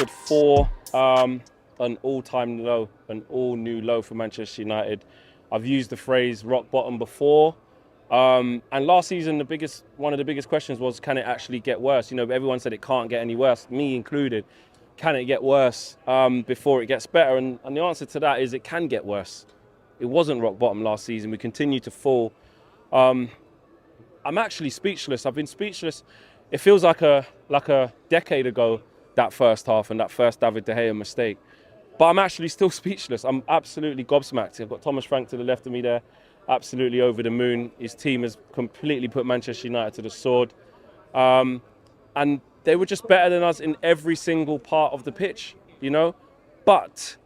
Brentford 4, an all-time low, an all-new low for Manchester United. I've used the phrase rock bottom before. And last season, one of the biggest questions was, can it actually get worse? You know, everyone said it can't get any worse, me included. Can it get worse before it gets better? And the answer to that is it can get worse. It wasn't rock bottom last season. We continue to fall. I'm actually speechless. I've been speechless. It feels like a decade ago, that first half and that first David De Gea mistake. But I'm actually still speechless. I'm absolutely gobsmacked. I've got Thomas Frank to the left of me there, absolutely over the moon. His team has completely put Manchester United to the sword. And they were just better than us in every single part of the pitch, you know? But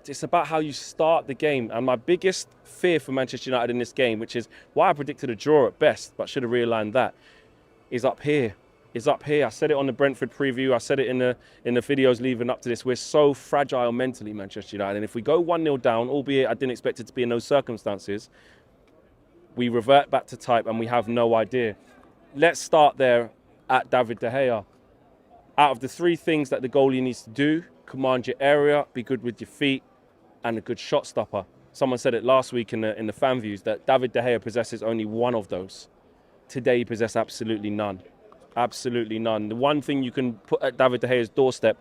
it's about how you start the game. And my biggest fear for Manchester United in this game, which is why I predicted a draw at best, but should have realigned that, is up here. I said it on the Brentford preview. I said it in the videos leading up to this. We're so fragile mentally, Manchester United. And if we go 1-0 down, albeit I didn't expect it to be in those circumstances, we revert back to type and we have no idea. Let's start there at David De Gea. Out of the three things that the goalie needs to do, command your area, be good with your feet, and a good shot stopper. Someone said it last week in the fan views that David De Gea possesses only one of those. Today he possessed absolutely none. Absolutely none. The one thing you can put at David De Gea's doorstep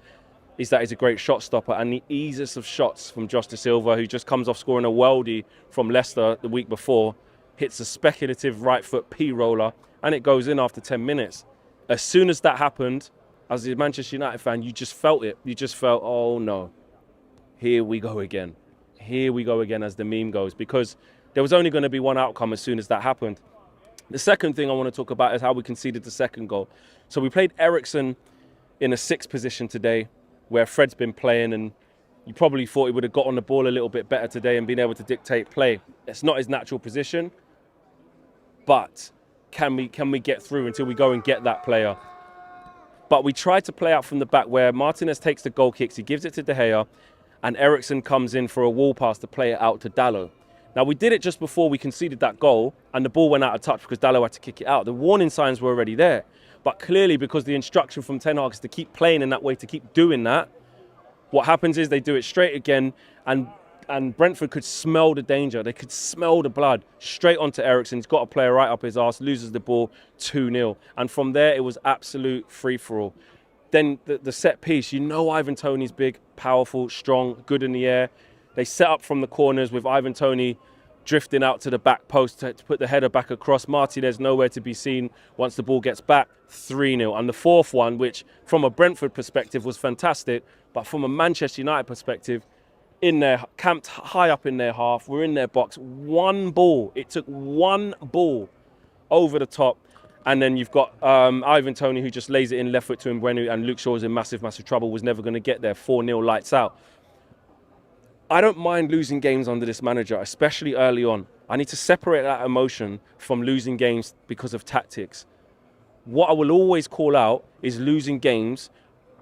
is that he's a great shot stopper, and the easiest of shots from Josh Da Silva, who just comes off scoring a worldie from Leicester the week before, hits a speculative right foot P-roller, and it goes in after 10 minutes. As soon as that happened, as a Manchester United fan, you just felt it. You just felt, oh no, here we go again. Here we go again, as the meme goes, because there was only going to be one outcome as soon as that happened. The second thing I want to talk about is how we conceded the second goal. So we played Eriksen in a 6 position today, where Fred's been playing, and you probably thought he would have got on the ball a little bit better today and been able to dictate play. It's not his natural position, but can we get through until we go and get that player? But we tried to play out from the back where Martinez takes the goal kicks, he gives it to De Gea, and Eriksen comes in for a wall pass to play it out to Dalot. Now, we did it just before we conceded that goal, and the ball went out of touch because Dalot had to kick it out. The warning signs were already there. But clearly, because the instruction from Ten Hag is to keep playing in that way, to keep doing that, what happens is they do it straight again, and Brentford could smell the danger. They could smell the blood straight onto Eriksen. He's got a player right up his arse, loses the ball, 2-0. And from there, it was absolute free-for-all. Then the set piece, you know Ivan Toney's big, powerful, strong, good in the air. They set up from the corners with Ivan Toney drifting out to the back post to put the header back across. Martinez nowhere to be seen once the ball gets back, 3-0. And the fourth one, which from a Brentford perspective was fantastic, but from a Manchester United perspective, in there, camped high up in their half, we're in their box, one ball. It took one ball over the top. And then you've got Ivan Toney, who just lays it in left foot to Mbeumo, and Luke Shaw's in massive, massive trouble, was never going to get there. 4-0 lights out. I don't mind losing games under this manager, especially early on. I need to separate that emotion from losing games because of tactics. What I will always call out is losing games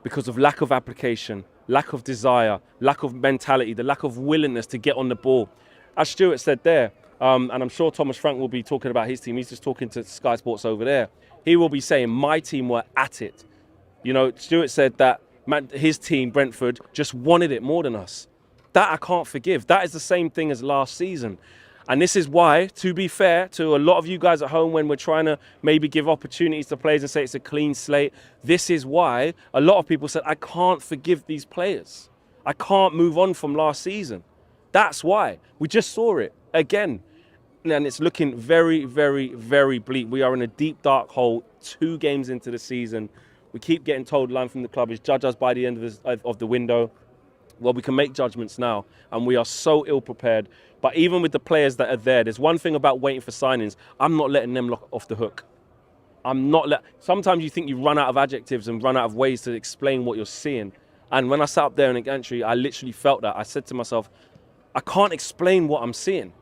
because of lack of application, lack of desire, lack of mentality, the lack of willingness to get on the ball. As Stuart said there, and I'm sure Thomas Frank will be talking about his team. He's just talking to Sky Sports over there. He will be saying, my team were at it. You know, Stuart said that his team, Brentford, just wanted it more than us. That I can't forgive. That is the same thing as last season. And this is why, to be fair to a lot of you guys at home, when we're trying to maybe give opportunities to players and say it's a clean slate, this is why a lot of people said, I can't forgive these players. I can't move on from last season. That's why. We just saw it again. And it's looking very, very, very bleak. We are in a deep, dark hole 2 games into the season. We keep getting told the line from the club is judge us by the end of the window. Well, we can make judgments now, and we are so ill-prepared. But even with the players that are there, there's one thing about waiting for signings. I'm not letting them off the hook. Sometimes you think you run out of adjectives and run out of ways to explain what you're seeing. And when I sat up there in the gantry, I literally felt that. I said to myself, I can't explain what I'm seeing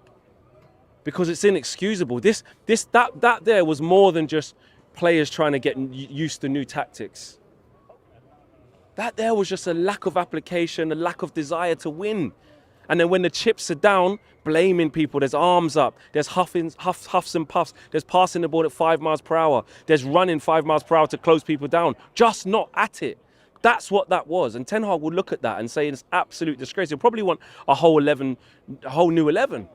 because it's inexcusable. That there was more than just players trying to get used to new tactics. That there was just a lack of application, a lack of desire to win. And then when the chips are down, blaming people, there's arms up, there's huffs and puffs, there's passing the ball at 5 miles per hour, there's running 5 miles per hour to close people down, just not at it. That's what that was. And Ten Hag will look at that and say it's absolute disgrace. He'll probably want a whole new 11.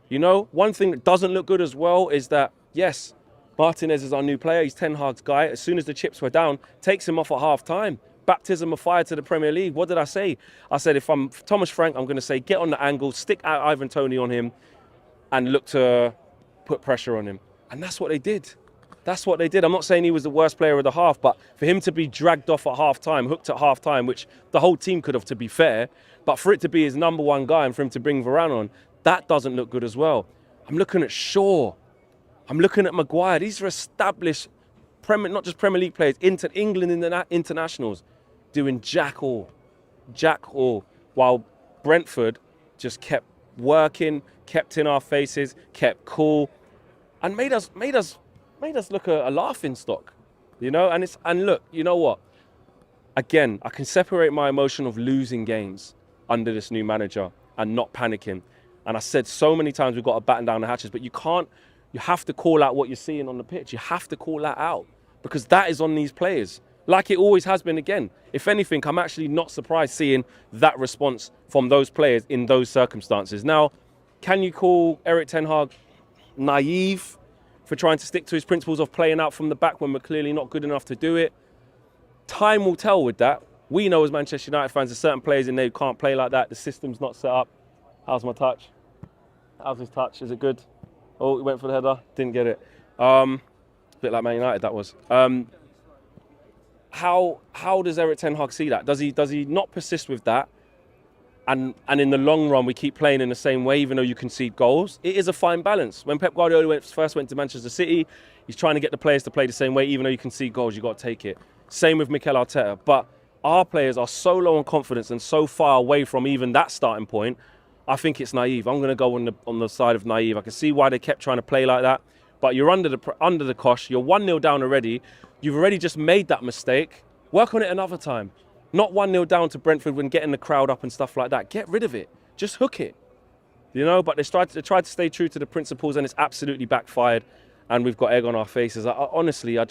You know, one thing that doesn't look good as well is that, yes, Martinez is our new player. He's Ten Hag's guy. As soon as the chips were down, takes him off at half time. Baptism of fire to the Premier League. What did I say? I said, if I'm Thomas Frank, I'm going to say, get on the angle, stick out Ivan Toney on him, and look to put pressure on him. And that's what they did. That's what they did. I'm not saying he was the worst player of the half, but for him to be dragged off at half-time, hooked at half-time, which the whole team could have, to be fair, but for it to be his number one guy and for him to bring Varane on, that doesn't look good as well. I'm looking at Shaw. I'm looking at Maguire. These are established, not just Premier League players, England internationals, doing jack all, while Brentford just kept working, kept in our faces, kept cool, and made us look a laughing stock, you know. And look, you know what? Again, I can separate my emotion of losing games under this new manager and not panicking. And I said so many times we've got to batten down the hatches, but you can't. You have to call out what you're seeing on the pitch. You have to call that out because that is on these players, like it always has been. Again, if anything, I'm actually not surprised seeing that response from those players in those circumstances. Now, can you call Erik ten Hag naive for trying to stick to his principles of playing out from the back when we're clearly not good enough to do it? Time will tell with that. We know as Manchester United fans, there's certain players in there who can't play like that. The system's not set up. How's my touch? How's his touch? Is it good? Oh, he went for the header. Didn't get it. A bit like Man United, that was. How does Erik ten Hag see that? Does he not persist with that? And in the long run, we keep playing in the same way, even though you concede goals. It is a fine balance. When Pep Guardiola first went to Manchester City, he's trying to get the players to play the same way, even though you concede goals, you've got to take it. Same with Mikel Arteta. But our players are so low on confidence and so far away from even that starting point, I think it's naive. I'm going to go on the side of naive. I can see why they kept trying to play like that. But you're under the cosh. You're 1-0 down already. You've already just made that mistake. Work on it another time. Not 1-0 down to Brentford when getting the crowd up and stuff like that. Get rid of it. Just hook it. You know, but they tried to stay true to the principles and it's absolutely backfired. And we've got egg on our faces. Honestly, and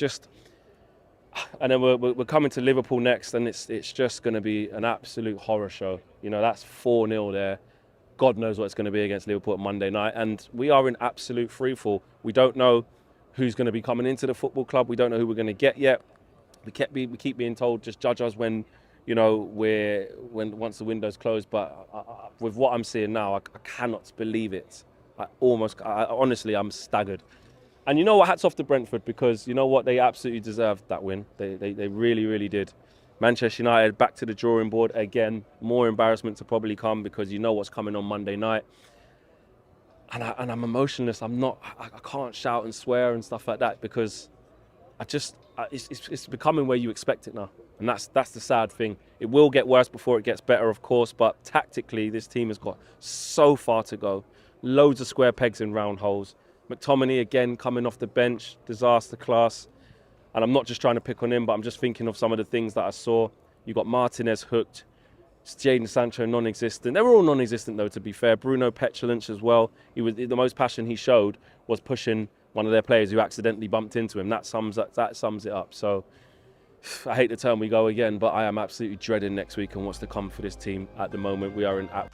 then we're coming to Liverpool next and it's just going to be an absolute horror show. You know, that's 4-0 there. God knows what it's going to be against Liverpool at Monday night. And we are in absolute freefall. We don't know who's going to be coming into the football club. We don't know who we're going to get yet. We keep being told, just judge us when, you know, once the window's closed. But with what I'm seeing now, I cannot believe it. Honestly, I'm staggered. And you know what? Hats off to Brentford because you know what? They absolutely deserved that win. They really, really did. Manchester United back to the drawing board again. More embarrassment to probably come because you know what's coming on Monday night. And I'm emotionless. I can't shout and swear and stuff like that because it's becoming where you expect it now. And that's the sad thing. It will get worse before it gets better, of course. But tactically, this team has got so far to go. Loads of square pegs in round holes. McTominay again coming off the bench, disaster class. And I'm not just trying to pick on him, but I'm just thinking of some of the things that I saw. You got Martinez hooked, Jadon Sancho non-existent. They were all non-existent though, to be fair. Bruno petulance as well. The most passion he showed was pushing one of their players who accidentally bumped into him. That sums it up. So I hate the term we go again, but I am absolutely dreading next week and what's to come for this team. At the moment, we are in